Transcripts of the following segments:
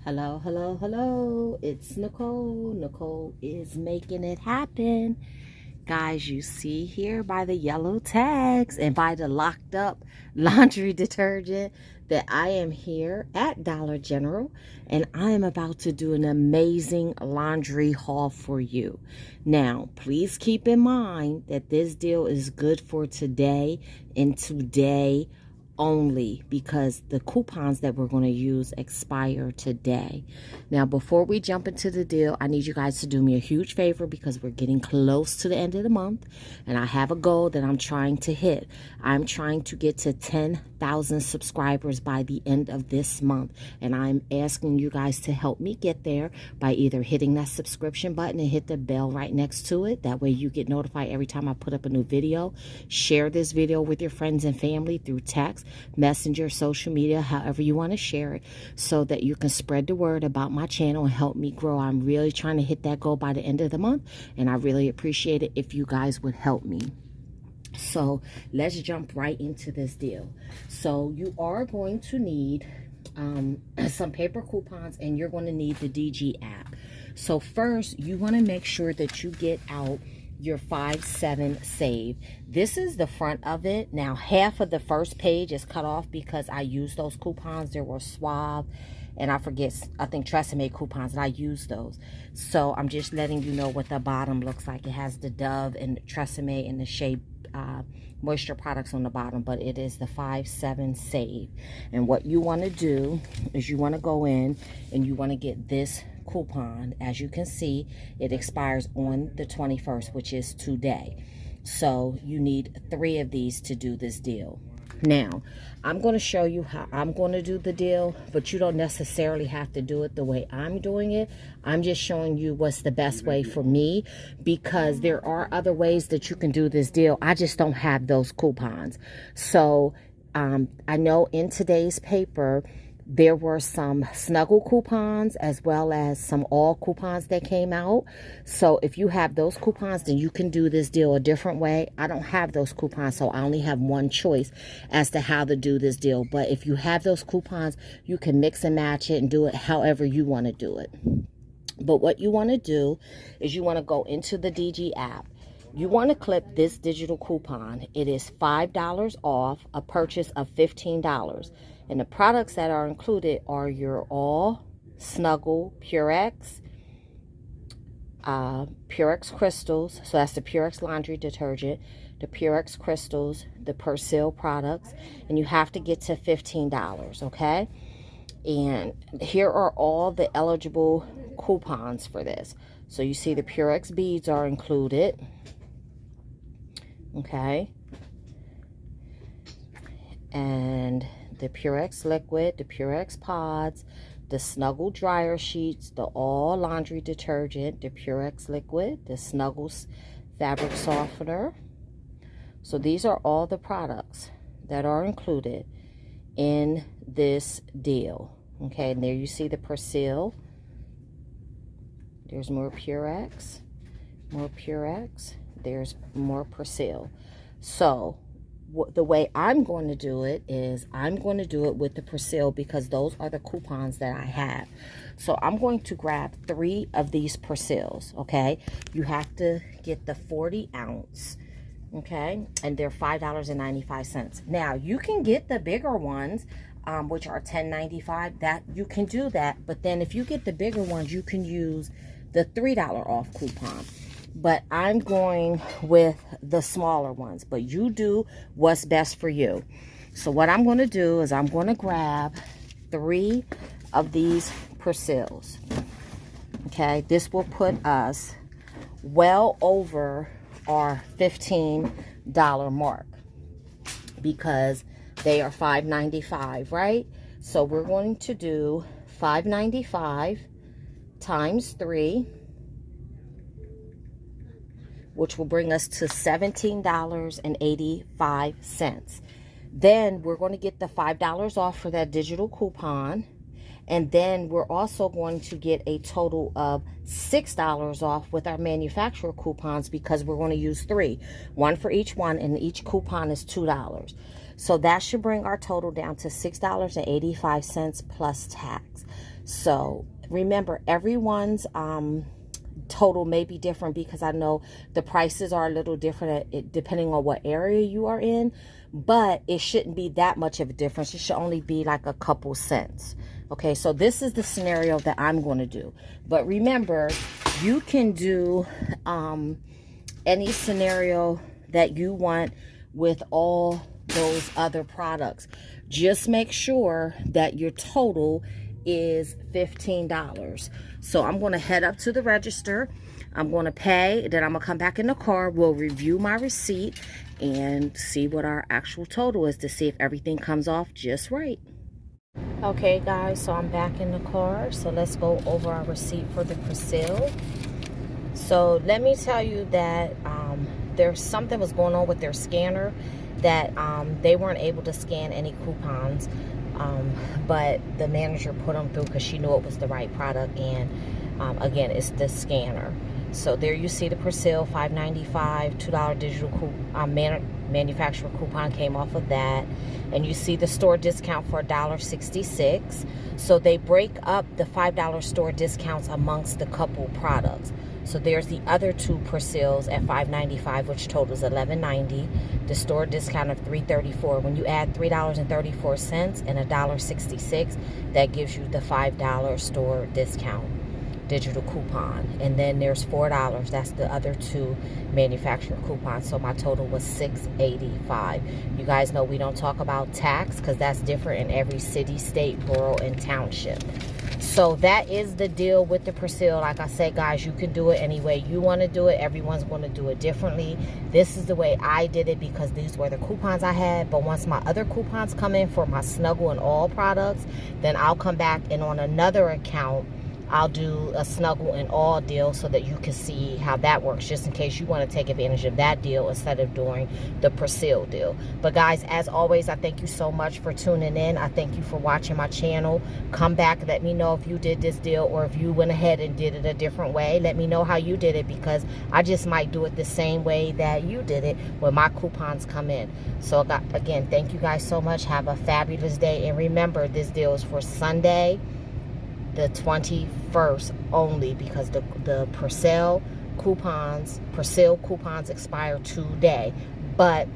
Hello, hello, hello. It's Nicole. Nicole is making it happen. Guys, you see here by the yellow tags and by the locked up laundry detergent that I am here at Dollar General, and I am about to do an amazing laundry haul for you. Now, please keep in mind that this deal is good for today and today only, because the coupons that we're going to use expire today. Now, before we jump into the deal, I need you guys to do me a huge favor, because we're getting close to the end of the month and I have a goal that I'm trying to hit. I'm trying to get to 10,000 subscribers by the end of this month, and I'm asking you guys to help me get there by either hitting that subscription button and hit the bell right next to it. That way you get notified every time I put up a new video. Share this video with your friends and family through text, messenger, social media, however you want to share it, so that you can spread the word about my channel and help me grow. I'm really trying to hit that goal by the end of the month, and I really appreciate it if you guys would help me. So let's jump right into this deal. So you are going to need some paper coupons, and you're going to need the DG app. So first, you want to make sure that you get out your 5-7 save. This is the front of it. Now, half of the first page is cut off because I used those coupons. There were Suave and I think Tresemme coupons, and I used those. So I'm just letting you know what the bottom looks like. It has the Dove and Tresemme and the Shea moisture products on the bottom, but it is the 5-7 save. And what you want to do is you want to go in and you want to get this coupon. As you can see, it expires on the 21st, which is today. So you need 3 of these to do this deal. Now, I'm going to show you how I'm going to do the deal, but you don't necessarily have to do it the way I'm doing it. I'm just showing you what's the best way for me, because there are other ways that you can do this deal. I just don't have those coupons. So I know in today's paper, there were some Snuggle coupons as well as some all coupons that came out. So if you have those coupons, then you can do this deal a different way. I don't have those coupons, so I only have one choice as to how to do this deal. But if you have those coupons, you can mix and match it and do it however you want to do it. But what you want to do is you want to go into the DG app. You want to click this digital coupon. It is $5 off a purchase of $15. And the products that are included are your All, Snuggle, Purex, Purex Crystals. So that's the Purex laundry detergent, the Purex Crystals, the Persil products. And you have to get to $15, okay? And here are all the eligible coupons for this. So you see the Purex beads are included. Okay. And the Purex liquid, the Purex pods, the Snuggle dryer sheets, the All laundry detergent, the Purex liquid, the Snuggles fabric softener. So these are all the products that are included in this deal. Okay, and there you see the Persil. There's more Purex, more Purex. There's more Persil. So the way I'm going to do it is I'm going to do it with the Persil, because those are the coupons that I have. So I'm going to grab 3 of these Persils, okay? You have to get the 40 ounce, okay? And they're $5.95. Now, you can get the bigger ones, which are $10.95. That you can do that. But then if you get the bigger ones, you can use the $3 off coupon. But I'm going with the smaller ones. But you do what's best for you. So what I'm going to do is I'm going to grab 3 of these Persils. Okay, this will put us well over our $15 mark, because they are $5.95, right? So we're going to do $5.95 times 3, which will bring us to $17.85. Then we're going to get the $5 off for that digital coupon. And then we're also going to get a total of $6 off with our manufacturer coupons, because we're going to use 3. 1 for each one, and each coupon is $2. So that should bring our total down to $6.85 plus tax. So remember, everyone's total may be different, because I know the prices are a little different depending on what area you are in, but it shouldn't be that much of a difference. It should only be like a couple cents. Okay, so this is the scenario that I'm going to do. But remember, you can do any scenario that you want with all those other products. Just make sure that your total is $15. So I'm going to head up to the register. I'm going to pay. Then I'm going to come back in the car. We'll review my receipt and see what our actual total is, to see if everything comes off just right. Okay, guys, so I'm back in the car. So let's go over our receipt for the Persil. So let me tell you that there's something was going on with their scanner, that they weren't able to scan any coupons. But the manager put them through because she knew it was the right product. And again, it's the scanner. So there you see the Persil, $5.95, $2 digital manufacturer coupon came off of that. And you see the store discount for $1.66. So they break up the $5 store discounts amongst the couple products. So there's the other two Persils at $5.95, which totals $11.90. The store discount of $3.34. When you add $3.34 and $1.66, that gives you the $5 store discount digital coupon. And then there's $4. That's the other two manufacturer coupons. So my total was $6.85. You guys know we don't talk about tax, because that's different in every city, state, borough, and township. So that is the deal with the Persil. Like I said, guys, you can do it any way you want to do it. Everyone's going to do it differently. This is the way I did it because these were the coupons I had. But once my other coupons come in for my Snuggle and All products, then I'll come back and on another account, I'll do a Snuggle and All deal so that you can see how that works, just in case you want to take advantage of that deal instead of doing the Persil deal. But guys, as always, I thank you so much for tuning in. I thank you for watching my channel. Come back, let me know if you did this deal or if you went ahead and did it a different way. Let me know how you did it, because I just might do it the same way that you did it when my coupons come in. So again, thank you guys so much. Have a fabulous day. And remember, this deal is for Sunday, the 21st only, because the Persil coupons expire today, but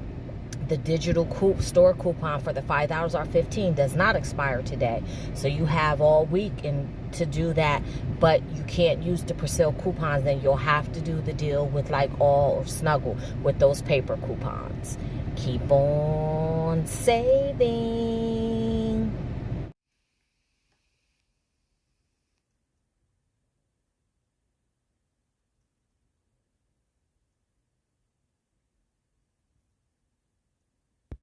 the digital store coupon for the $5 or $15 does not expire today. So you have all week to do that, but you can't use the Persil coupons. Then you'll have to do the deal with like All or Snuggle with those paper coupons. Keep on saving.